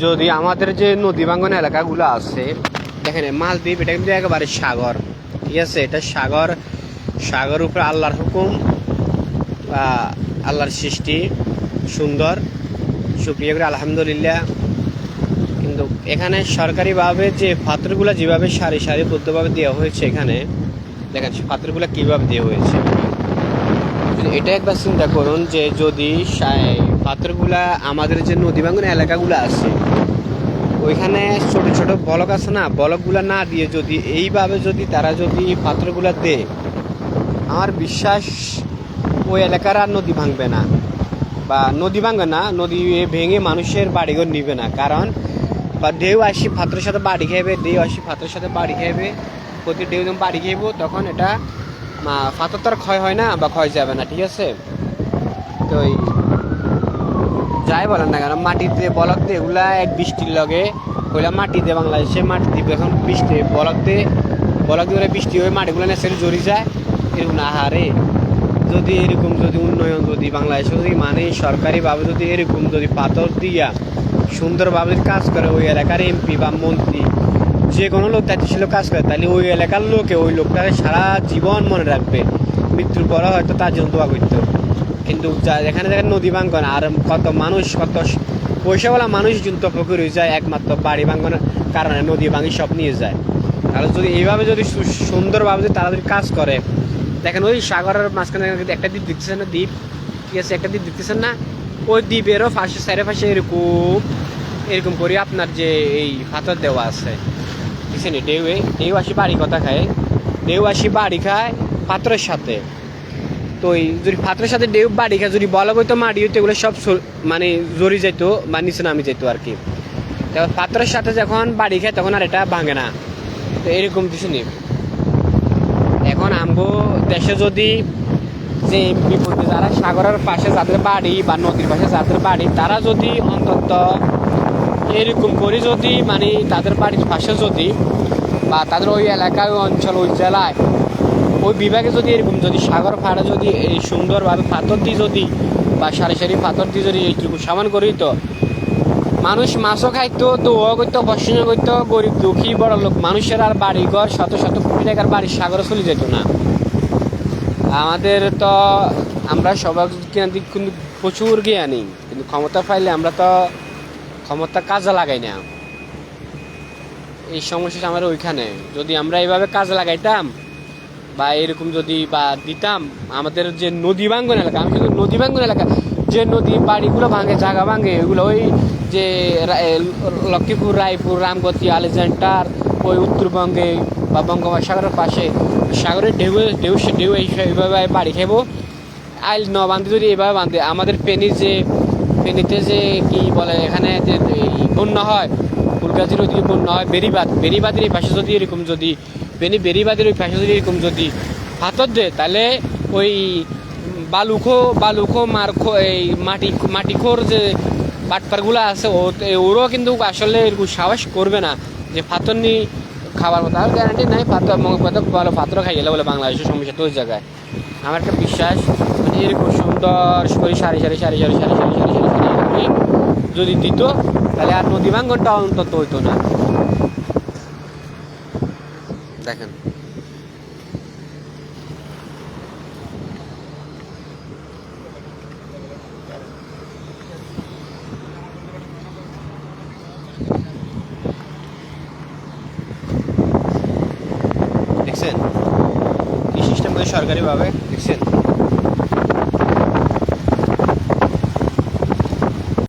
যদি আমাদের যে নদী ভাঙ্গন এলাকাগুলো আছে, দেখেন মালদ্বীপ এটা কিন্তু একেবারে সাগর, ঠিক আছে? এটা সাগর, সাগর উপরে আল্লাহর হুকুম বা আল্লাহর সৃষ্টি, সুন্দর, শুকরিয়া করে আলহামদুলিল্লাহ। কিন্তু এখানে সরকারিভাবে যে পাথরগুলো যেভাবে সারি সারিবদ্ধভাবে দেওয়া হয়েছে, এখানে দেখেন পাথরগুলো কীভাবে দেওয়া হয়েছে। এটা একবার চিন্তা করুন যে যদি পাথরগুলা আমাদের যে নদী ভাঙ্গন এলাকাগুলো আছে ওইখানে ছোট ছোট বলক আছে না, বলকগুলো না দিয়ে যদি এইভাবে যদি তারা যদি পাথরগুলো দেয়, আমার বিশ্বাস ওই এলাকার আর নদী ভাঙবে না, বা নদী ভাঙবে না, নদী ভেঙে মানুষের বাড়িঘর নিবে না। কারণ বা ঢেউ আসি পাথরের সাথে বাড়ি খাইবে, ঢেউ আসি পাথরের সাথে বাড়ি খাইবে, প্রতি ঢেউ যখন বাড়ি খাইব তখন এটা পাথর তো আর ক্ষয় হয় না বা ক্ষয় যাবে না, ঠিক আছে? তো যাই বলেন না কেন, মাটিতে বলক দিয়ে এগুলা এক বৃষ্টির লগে ওইলা মাটি দিয়ে বাংলাদেশে মাটি দিবে, এখন বৃষ্টি বলক দিয়ে বৃষ্টি হয়ে মাটিগুলো নেচে জড়ি যায়, এরকম না হারে। যদি এরকম যদি উন্নয়ন যদি বাংলাদেশে যদি মানে সরকারিভাবে যদি এরকম যদি পাথর দিয়া সুন্দরভাবে কাজ করে ওই এলাকার এমপি বা মন্ত্রী যে কোনো লোক দায়িত্বশীল কাজ করে, তাহলে ওই এলাকার লোকে ওই লোকটাকে সারা জীবন মনে রাখবে, মৃত্যুর পরে হয়তো তার জন্য দোয়া করতো। কিন্তু এখানে দেখেন নদী ভাঙ্গন আর কত মানুষ, কত পয়সাওয়ালা মানুষ কিন্তু পুকুর হয়ে যায় একমাত্র বাড়ি ভাঙ্গনের কারণে, নদী ভাঙি সব নিয়ে যায়। তাহলে যদি এইভাবে যদি সুন্দরভাবে যদি তারা যদি কাজ করে, দেখেন ওই সাগরের মাঝখানে একটা দ্বীপ দেখতেছেন না, দ্বীপ, ঠিক আছে, একটা দ্বীপ দেখতেছেন না, ওই দ্বীপেরও পাশে সাইডে পাশে এরকম এরকম করে আপনার যে এই পাথর দেওয়া আছে, বুঝছেন? ঢেউ আসি বাড়ি কথা খায়, ঢেউ আসি বাড়ি খায় পাথরের সাথে। তো ওই যদি পাথরের সাথে ঢেউ বাড়ি খায়, যদি বলা হইতো মাটি হইতো, এগুলো সব মানে জড়ি যাইতো বা নিচে নামি যাইতো আর কি। পাথরের সাথে যখন বাড়ি খায় তখন আর এটা ভাঙে না। তো এরকম কিছু নেই। এখন আমগো দেশে যদি যে বিপদে যারা সাগরের পাশে যাদের বাড়ি বা নদীর পাশে যাদের বাড়ি, তারা যদি অন্তত এরকম করে যদি মানে তাদের বাড়ির পাশে যদি বা তাদের ওই এলাকায় ওই অঞ্চল ওই জেলায় ওই বিভাগে যদি এরকম যদি সাগর ফাড়ে যদি এই সুন্দরভাবে পাথর দিয়ে যদি বা সারি সারি পাথর দিয়ে যদি এইটুকু সামান করি, তো মানুষ মাছও খাইতো, দোয়া করতো, বর্ষণ করতো, গরিব দুঃখী বড় লোক মানুষের আর বাড়ি ঘর শত শত কোটি টাকার বাড়ির সাগরে চলে যেত না। আমাদের তো আমরা সবাই কিন্তু প্রচুর জ্ঞানী, কিন্তু ক্ষমতা পাইলে আমরা তো ক্ষমতা কাজে লাগাই না। এই সমস্যাটা আমার ওইখানে, যদি আমরা এইভাবে কাজে লাগাইতাম বা এরকম যদি বা দিতাম, আমাদের যে নদী ভাঙ্গন এলাকা, আমি শুধু নদী ভাঙ্গন এলাকা যে নদী বাড়িগুলো ভাঙে, জায়গা ভাঙে, ওইগুলো ওই যে লক্ষ্মীপুর, রায়পুর, রামগতি, আলেকজান্ডার, ওই উত্তরবঙ্গে বা বঙ্গোপসাগরের পাশে সাগরের ঢেউ ঢেউ ঢেউ এইভাবে বাড়ি খাইব। আইল ন বাঁধে যদি এইভাবে বাঁধে, আমাদের ফেনীতে যে কি বলে এখানে যে বন্যা হয়, ফুলগাছির ওইদিকে বন্যা হয়, বেরিবাদের এই পাশে যদি এরকম যদি বেরিবাদের ওই পাশে যদি এরকম যদি পাথর দেয়, তাহলে ওই বালুখো মারখো এই মাটিখোর যে বাটপারগুলো আছে ওরও কিন্তু আসলে এরকম সাহস করবে না যে পাথর নিয়ে খাবার মতো। আর গ্যারান্টি নাই পাথর ভালো পাথর খাই গেলে বলে বাংলাদেশের সমস্যা তো ওই জায়গায়। আমার একটা বিশ্বাস, মানে এরকম সুন্দর করে সারি যদি দিত, তাহলে আর নদী ভাঙ্গনটা অন্তত হইতো না। দেখেন দেখছেন কি সিস্টেম করে সরকারিভাবে, দেখছেন।